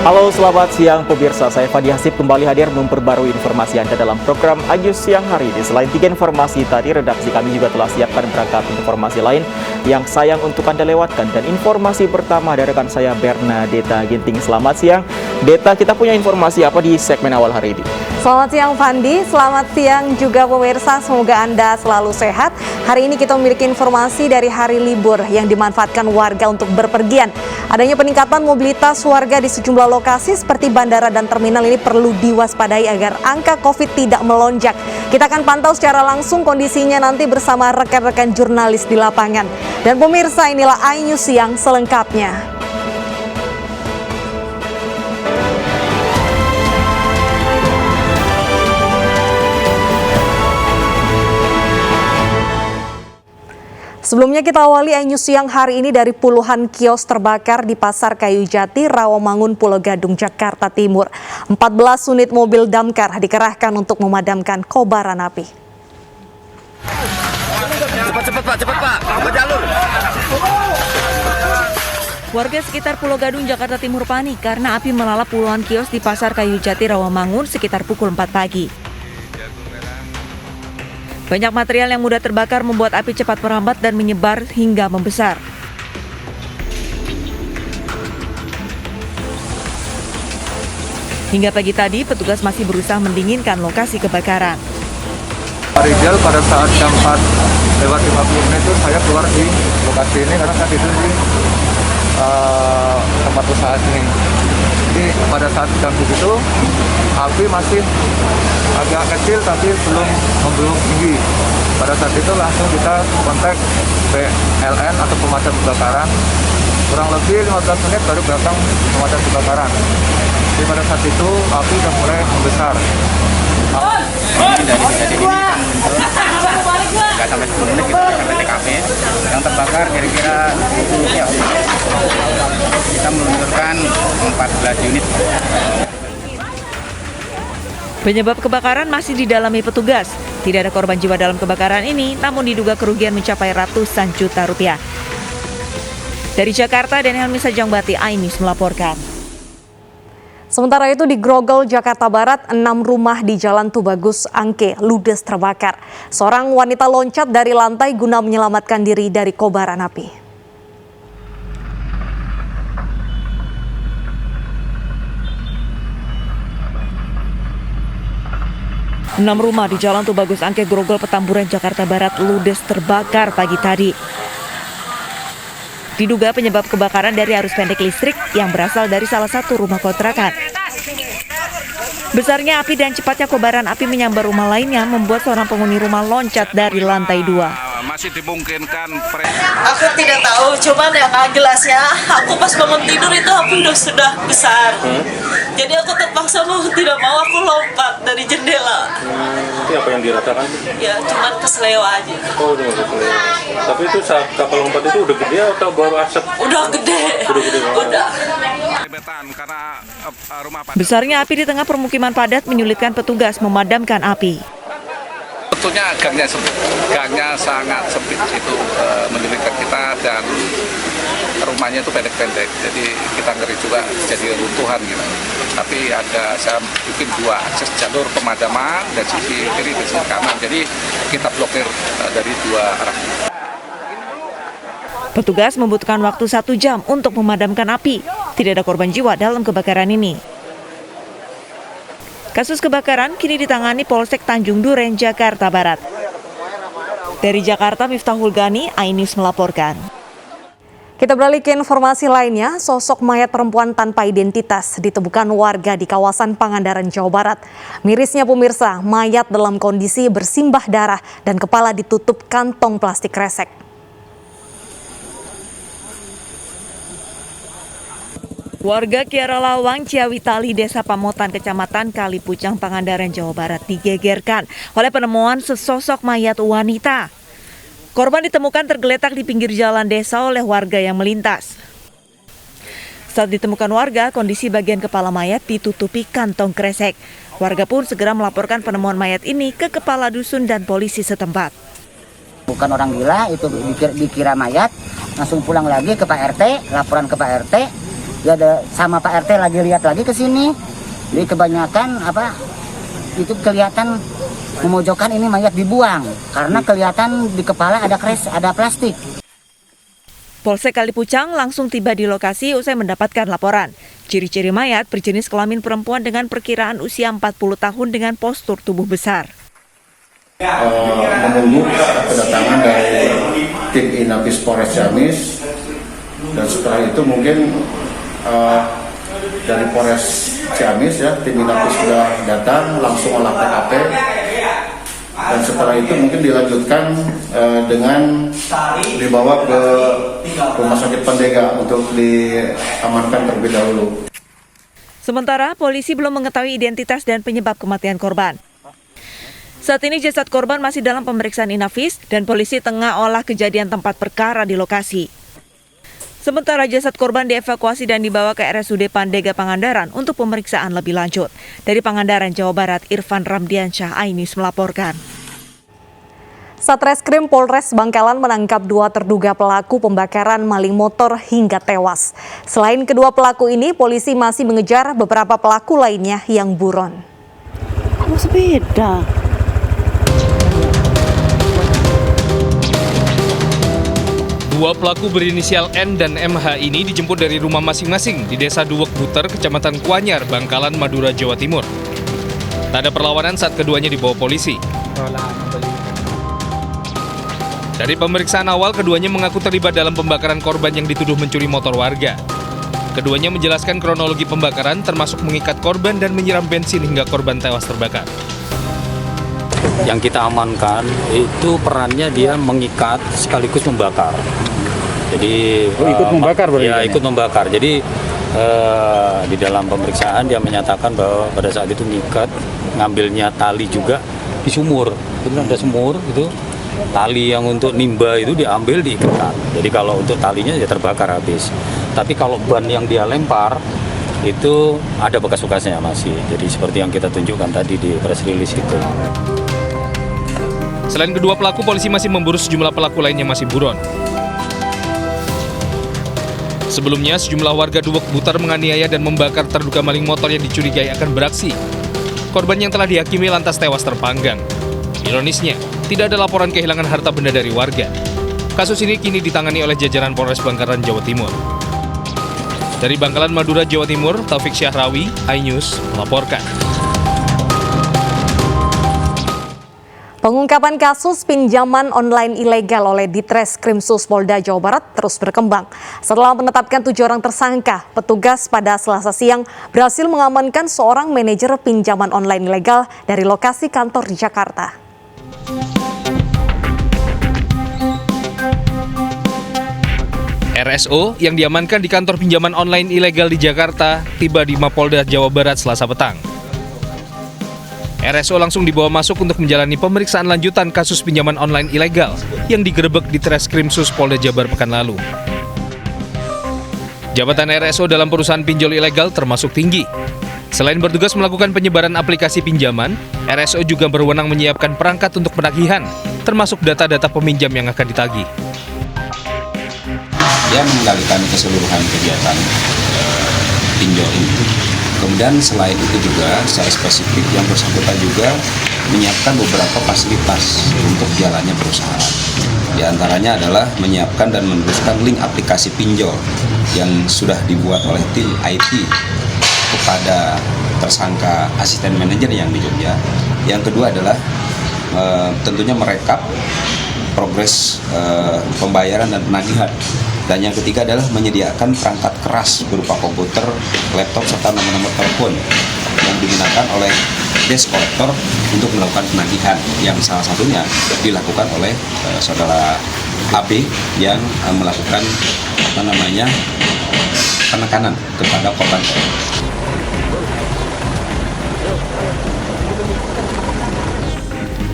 Halo, selamat siang pemirsa. Saya Fadi Hasib kembali hadir memperbarui informasi Anda dalam program Ajus Siang hari ini. Selain 3 informasi tadi, redaksi kami juga telah siapkan berangkat informasi lain yang sayang untuk Anda lewatkan. Dan informasi pertama dari rekan saya Bernadetta Ginting. Selamat siang. Deta, kita punya informasi apa di segmen awal hari ini? Selamat siang Fandi, selamat siang juga pemirsa, semoga Anda selalu sehat. Hari ini kita memiliki informasi dari hari libur yang dimanfaatkan warga untuk berpergian. Adanya peningkatan mobilitas warga di sejumlah lokasi seperti bandara dan terminal ini perlu diwaspadai agar angka COVID tidak melonjak. Kita akan pantau secara langsung kondisinya nanti bersama rekan-rekan jurnalis di lapangan. Dan pemirsa, inilah iNews Siang selengkapnya. Sebelumnya kita awali iNews Siang hari ini dari puluhan kios terbakar di Pasar Kayu Jati, Rawamangun, Pulau Gadung, Jakarta Timur. 14 unit mobil damkar dikerahkan untuk memadamkan kobaran api. Cepat Pak, apa jalur? Warga sekitar Pulau Gadung, Jakarta Timur panik karena api melalap puluhan kios di Pasar Kayu Jati, Rawamangun sekitar pukul 4 pagi. Banyak material yang mudah terbakar membuat api cepat merambat dan menyebar hingga membesar. Hingga pagi tadi, petugas masih berusaha mendinginkan lokasi kebakaran. Pak Rizal pada saat jam 4:50 menit itu saya keluar di lokasi ini karena saya tidur di tempat usaha ini. Jadi pada saat jam itu api masih agak kecil tapi belum tinggi. Pada saat itu langsung kita kontak PLN atau pemadam kebakaran. Kurang lebih 15 menit baru datang pemadam kebakaran. Jadi pada saat itu api sudah mulai membesar. Nggak sampai 10 menit kita sampai TKP. Yang terbakar kira-kira 20 kios. Kita meluncurkan 14 unit. Penyebab kebakaran masih didalami petugas. Tidak ada korban jiwa dalam kebakaran ini, namun diduga kerugian mencapai ratusan juta rupiah. Dari Jakarta, Daniel Misa Jangbati, iNews melaporkan. Sementara itu di Grogol, Jakarta Barat, 6 rumah di Jalan Tubagus Angke ludes terbakar. Seorang wanita loncat dari lantai guna menyelamatkan diri dari kobaran api. 6 rumah di Jalan Tubagus Angke, Grogol, Petamburan, Jakarta Barat ludes terbakar pagi tadi. Diduga penyebab kebakaran dari arus pendek listrik yang berasal dari salah satu rumah kontrakan. Besarnya api dan cepatnya kobaran api menyambar rumah lainnya membuat seorang penghuni rumah loncat dari lantai 2. Masih dimungkinkan. Aku tidak tahu, cuman yang jelasnya aku pas bangun tidur itu api sudah besar. Jadi aku terpaksa tidak mau aku lompat dari jendela. Itu apa yang dirasakan? Ya, cuman kesleo aja. Oh, udah keselio. Tapi itu saat kapal lompat itu udah gede atau baru asap? Udah gede. Udah. Besarnya api di tengah permukiman padat menyulitkan petugas memadamkan api. Tentunya gangnya sangat sempit, itu menyulitkan kita, dan rumahnya itu pendek-pendek, jadi kita ngeri juga jadi runtuhan gitu. Tapi saya bikin 2 akses jalur pemadaman dari sisi kiri dan sisi kanan, jadi kita blokir dari 2 arah. Petugas membutuhkan waktu 1 jam untuk memadamkan api. Tidak ada korban jiwa dalam kebakaran ini. Kasus kebakaran kini ditangani Polsek Tanjung Duren, Jakarta Barat. Dari Jakarta, Miftahul Gani, iNews melaporkan. Kita beralih ke informasi lainnya, sosok mayat perempuan tanpa identitas ditemukan warga di kawasan Pangandaran, Jawa Barat. Mirisnya pemirsa, mayat dalam kondisi bersimbah darah dan kepala ditutup kantong plastik kresek. Warga Kiara Lawang, Ciawitali, Desa Pamotan, Kecamatan Kalipucang, Pangandaran, Jawa Barat digegerkan oleh penemuan sesosok mayat wanita. Korban ditemukan tergeletak di pinggir jalan desa oleh warga yang melintas. Saat ditemukan warga, kondisi bagian kepala mayat ditutupi kantong kresek. Warga pun segera melaporkan penemuan mayat ini ke kepala dusun dan polisi setempat. Bukan orang gila, itu dikira mayat, langsung pulang lagi ke Pak RT, laporan ke Pak RT. Ya ada sama Pak RT lagi lihat lagi ke sini. Jadi kebanyakan itu kelihatan memojokkan ini mayat dibuang karena kelihatan di kepala ada plastik. Polsek Kalipucang langsung tiba di lokasi usai mendapatkan laporan. Ciri-ciri mayat berjenis kelamin perempuan dengan perkiraan usia 40 tahun dengan postur tubuh besar. Menunggu kedatangan dari tim Inafis Polres Ciamis, dan setelah itu mungkin dari Polres Ciamis ya, tim Inafis sudah datang langsung olah TKP, dan setelah itu mungkin dilanjutkan dengan dibawa ke Rumah Sakit Pandega untuk diamankan terlebih dahulu. Sementara polisi belum mengetahui identitas dan penyebab kematian korban. Saat ini jasad korban masih dalam pemeriksaan Inafis dan polisi tengah olah kejadian tempat perkara di lokasi. Sementara jasad korban dievakuasi dan dibawa ke RSUD Pandega Pangandaran untuk pemeriksaan lebih lanjut. Dari Pangandaran, Jawa Barat, Irfan Ramdiansyah, Ainis melaporkan. Satreskrim Polres Bangkalan menangkap 2 terduga pelaku pembakaran maling motor hingga tewas. Selain kedua pelaku ini, polisi masih mengejar beberapa pelaku lainnya yang buron. Kok sepeda? Dua pelaku berinisial N dan MH ini dijemput dari rumah masing-masing di Desa Duwek Buter, Kecamatan Kuanyar, Bangkalan, Madura, Jawa Timur. Tak ada perlawanan saat keduanya dibawa polisi. Dari pemeriksaan awal, keduanya mengaku terlibat dalam pembakaran korban yang dituduh mencuri motor warga. Keduanya menjelaskan kronologi pembakaran termasuk mengikat korban dan menyiram bensin hingga korban tewas terbakar. Yang kita amankan itu perannya dia mengikat sekaligus membakar. Jadi ikut membakar berarti? Ya, ikut membakar. Jadi di dalam pemeriksaan dia menyatakan bahwa pada saat itu mengikat, ngambilnya tali juga di sumur. Itu ada sumur itu. Tali yang untuk nimba itu diambil, diikatkan. Jadi kalau untuk talinya ya terbakar habis. Tapi kalau ban yang dia lempar itu ada bekas-bekasnya masih. Jadi seperti yang kita tunjukkan tadi di press release itu. Selain kedua pelaku, polisi masih memburu sejumlah pelaku lain yang masih buron. Sebelumnya, sejumlah warga Duwek Buter menganiaya dan membakar terduga maling motor yang dicurigai akan beraksi. Korban yang telah dihakimi lantas tewas terpanggang. Ironisnya, tidak ada laporan kehilangan harta benda dari warga. Kasus ini kini ditangani oleh jajaran Polres Bangkalan, Jawa Timur. Dari Bangkalan, Madura, Jawa Timur, Taufik Syahrawi, iNews melaporkan. Pengungkapan kasus pinjaman online ilegal oleh Ditreskrimsus Polda Jawa Barat terus berkembang. Setelah menetapkan 7 orang tersangka, petugas pada Selasa siang berhasil mengamankan seorang manajer pinjaman online ilegal dari lokasi kantor di Jakarta. RSO yang diamankan di kantor pinjaman online ilegal di Jakarta tiba di Mapolda Jawa Barat Selasa petang. RSO langsung dibawa masuk untuk menjalani pemeriksaan lanjutan kasus pinjaman online ilegal yang digerebek di Treskrimsus Polda Jabar pekan lalu. Jabatan RSO dalam perusahaan pinjol ilegal termasuk tinggi. Selain bertugas melakukan penyebaran aplikasi pinjaman, RSO juga berwenang menyiapkan perangkat untuk penagihan, termasuk data-data peminjam yang akan ditagih. Dia mengendalikan keseluruhan kegiatan pinjol ini. Kemudian selain itu juga secara spesifik yang bersangkutan juga menyiapkan beberapa fasilitas untuk jalannya perusahaan. Di antaranya adalah menyiapkan dan meneruskan link aplikasi pinjol yang sudah dibuat oleh tim IT kepada tersangka asisten manajer yang di Jogja. Yang kedua adalah tentunya merekap progres pembayaran dan penagihan. Dan yang ketiga adalah menyediakan perangkat keras berupa komputer, laptop, serta nomor-nomor telepon yang digunakan oleh desk kolektor untuk melakukan penagihan yang salah satunya dilakukan oleh saudara AB yang melakukan penekanan kepada korban.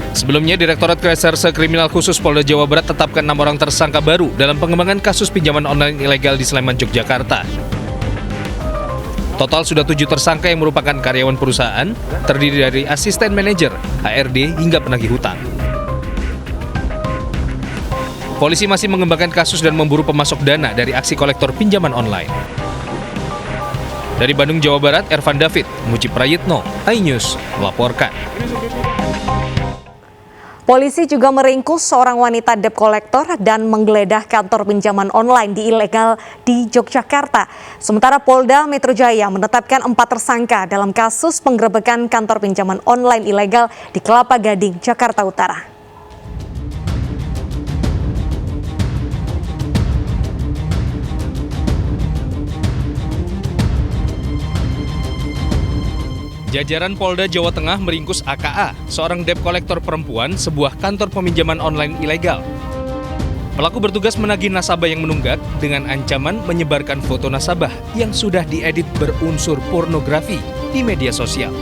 Sebelumnya, Direktorat Reserse Kriminal Khusus Polda Jawa Barat tetapkan 6 orang tersangka baru dalam pengembangan kasus pinjaman online ilegal di Sleman, Yogyakarta. Total sudah 7 tersangka yang merupakan karyawan perusahaan, terdiri dari asisten manajer, HRD, hingga penagih hutang. Polisi masih mengembangkan kasus dan memburu pemasok dana dari aksi kolektor pinjaman online. Dari Bandung, Jawa Barat, Ervan David, Muji Prayitno, iNews melaporkan. Polisi juga meringkus seorang wanita debt collector dan menggeledah kantor pinjaman online di ilegal di Yogyakarta. Sementara Polda Metro Jaya menetapkan 4 tersangka dalam kasus penggerebekan kantor pinjaman online ilegal di Kelapa Gading, Jakarta Utara. Jajaran Polda Jawa Tengah meringkus AKA, seorang debt collector perempuan, sebuah kantor peminjaman online ilegal. Pelaku bertugas menagih nasabah yang menunggak dengan ancaman menyebarkan foto nasabah yang sudah diedit berunsur pornografi di media sosial.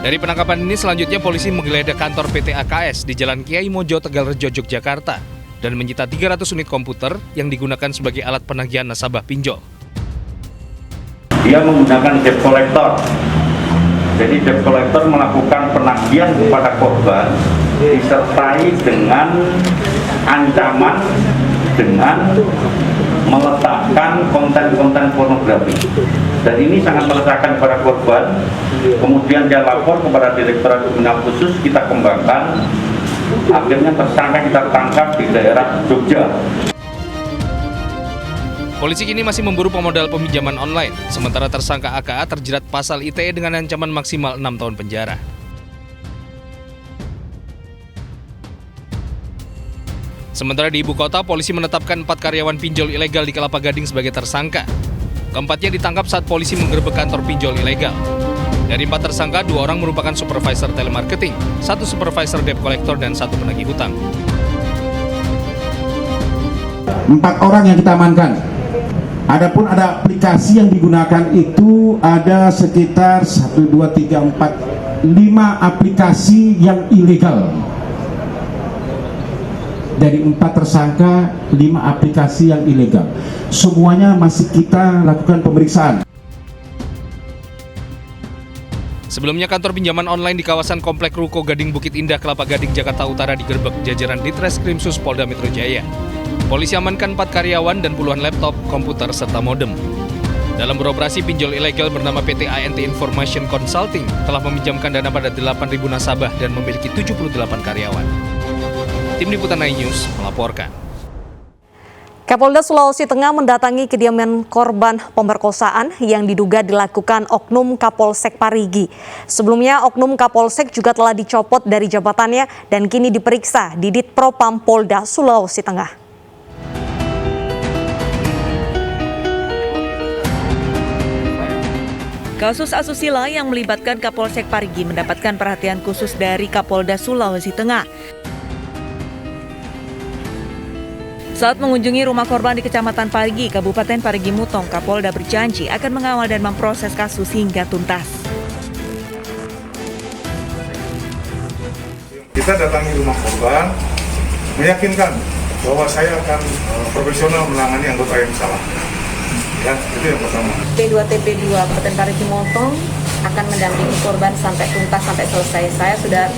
Dari penangkapan ini selanjutnya polisi menggeledah kantor PT AKS di Jalan Kiai Mojo, Tegalrejo, Yogyakarta dan menyita 300 unit komputer yang digunakan sebagai alat penagihan nasabah pinjol. Dia menggunakan debt collector. Jadi debt collector melakukan penagihan kepada korban disertai dengan ancaman dengan meletakkan konten-konten pornografi. Dan ini sangat meresahkan kepada korban. Kemudian dia lapor kepada Direktorat Kriminal Khusus, kita kembangkan. Akhirnya tersangka kita tangkap di daerah Jogja. Polisi kini masih memburu pemodal peminjaman online, sementara tersangka AKA terjerat pasal ITE dengan ancaman maksimal 6 tahun penjara. Sementara di ibu kota, polisi menetapkan 4 karyawan pinjol ilegal di Kelapa Gading sebagai tersangka. Keempatnya ditangkap saat polisi menggerebek kantor pinjol ilegal. Dari 4 tersangka, 2 orang merupakan supervisor telemarketing, 1 supervisor debt collector, dan 1 penagih hutang. 4 orang yang kita amankan. Adapun ada aplikasi yang digunakan itu ada sekitar 1, 2, 3, 4, 5 aplikasi yang ilegal. Dari 4 tersangka, 5 aplikasi yang ilegal. Semuanya masih kita lakukan pemeriksaan. Sebelumnya kantor pinjaman online di kawasan Komplek Ruko Gading Bukit Indah, Kelapa Gading, Jakarta Utara digerebek jajaran Ditreskrimsus Polda Metro Jaya. Polisi amankan 4 karyawan dan puluhan laptop, komputer, serta modem. Dalam beroperasi, pinjol ilegal bernama PT ANT Information Consulting telah meminjamkan dana pada 8.000 nasabah dan memiliki 78 karyawan. Tim Liputan iNews melaporkan. Kapolda Sulawesi Tengah mendatangi kediaman korban pemerkosaan yang diduga dilakukan Oknum Kapolsek Parigi. Sebelumnya, Oknum Kapolsek juga telah dicopot dari jabatannya dan kini diperiksa di Ditpropam Polda Sulawesi Tengah. Kasus asusila yang melibatkan Kapolsek Parigi mendapatkan perhatian khusus dari Kapolda Sulawesi Tengah. Saat mengunjungi rumah korban di Kecamatan Parigi, Kabupaten Parigi Mutong, Kapolda berjanji akan mengawal dan memproses kasus hingga tuntas. Kita datangi rumah korban, meyakinkan bahwa saya akan profesional menangani anggota yang salah. Ya, itu yang pertama. P2 TP2 Kabupaten Parigi Mutong akan mendampingi korban sampai tuntas, sampai selesai. Saya sudah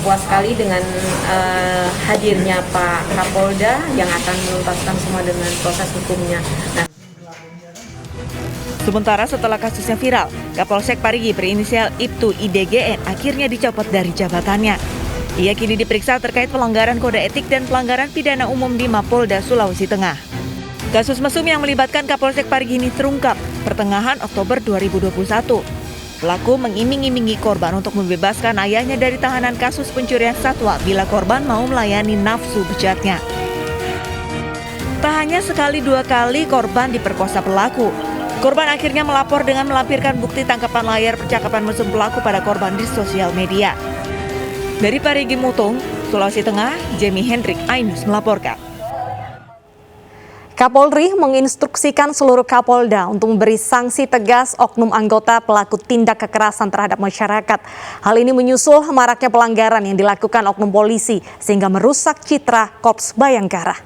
puas sekali dengan hadirnya Pak Kapolda yang akan menuntaskan semua dengan proses hukumnya. Nah. Sementara setelah kasusnya viral, Kapolsek Parigi berinisial Ibtu IDGN akhirnya dicopot dari jabatannya. Ia kini diperiksa terkait pelanggaran kode etik dan pelanggaran pidana umum di Mapolda Sulawesi Tengah. Kasus mesum yang melibatkan Kapolsek Parigi ini terungkap pertengahan Oktober 2021. Pelaku mengiming-imingi korban untuk membebaskan ayahnya dari tahanan kasus pencurian satwa bila korban mau melayani nafsu bejatnya. Tak hanya sekali 2 kali korban diperkosa pelaku. Korban akhirnya melapor dengan melampirkan bukti tangkapan layar percakapan mesum pelaku pada korban di sosial media. Dari Parigi Mutong, Sulawesi Tengah, Jamie Hendrik, iNews melaporkan. Kapolri menginstruksikan seluruh Kapolda untuk memberi sanksi tegas oknum anggota pelaku tindak kekerasan terhadap masyarakat. Hal ini menyusul maraknya pelanggaran yang dilakukan oknum polisi sehingga merusak citra Korps Bayangkara.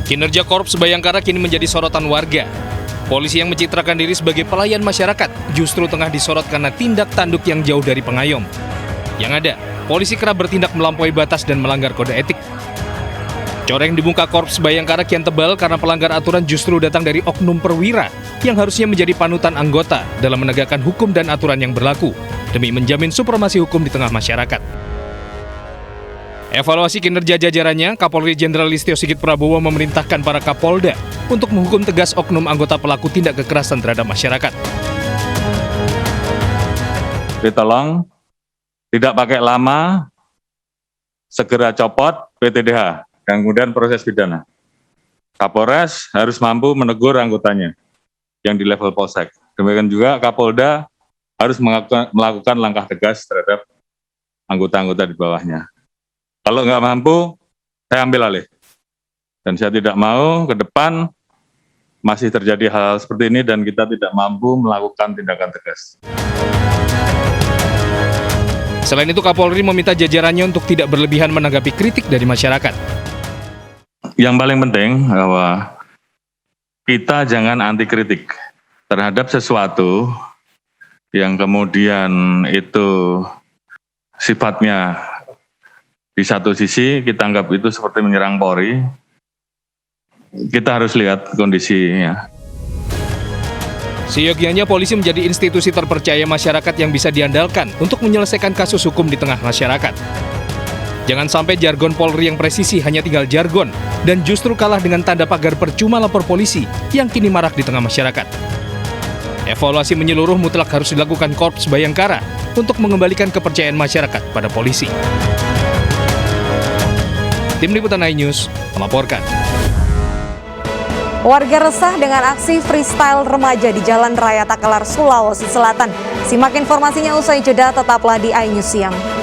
Kinerja Korps Bayangkara kini menjadi sorotan warga. Polisi yang mencitrakan diri sebagai pelayan masyarakat justru tengah disorot karena tindak tanduk yang jauh dari pengayom. Yang ada, polisi kerap bertindak melampaui batas dan melanggar kode etik. Coreng di muka Korps Bayangkara kian tebal karena pelanggar aturan justru datang dari oknum perwira yang harusnya menjadi panutan anggota dalam menegakkan hukum dan aturan yang berlaku demi menjamin supremasi hukum di tengah masyarakat. Evaluasi kinerja jajarannya, Kapolri Jenderal Listio Sigit Prabowo memerintahkan para Kapolda untuk menghukum tegas oknum anggota pelaku tindak kekerasan terhadap masyarakat. Tolong tidak pakai lama, segera copot PTDH dan kemudian proses pidana. Kapolres harus mampu menegur anggotanya yang di level Polsek. Demikian juga Kapolda harus melakukan langkah tegas terhadap anggota-anggota di bawahnya. Kalau nggak mampu, saya ambil alih. Dan saya tidak mau ke depan masih terjadi hal seperti ini dan kita tidak mampu melakukan tindakan tegas. Selain itu, Kapolri meminta jajarannya untuk tidak berlebihan menanggapi kritik dari masyarakat. Yang paling penting bahwa kita jangan anti kritik terhadap sesuatu yang kemudian itu sifatnya di satu sisi kita anggap itu seperti menyerang Polri. Kita harus lihat kondisinya. Seyogianya polisi menjadi institusi terpercaya masyarakat yang bisa diandalkan untuk menyelesaikan kasus hukum di tengah masyarakat. Jangan sampai jargon Polri yang presisi hanya tinggal jargon dan justru kalah dengan tanda pagar percuma lapor polisi yang kini marak di tengah masyarakat. Evaluasi menyeluruh mutlak harus dilakukan Korps Bayangkara untuk mengembalikan kepercayaan masyarakat pada polisi. Tim Liputan iNews melaporkan. Warga resah dengan aksi freestyle remaja di Jalan Raya Takelar, Sulawesi Selatan. Simak informasinya usai jeda, tetaplah di iNews Siang.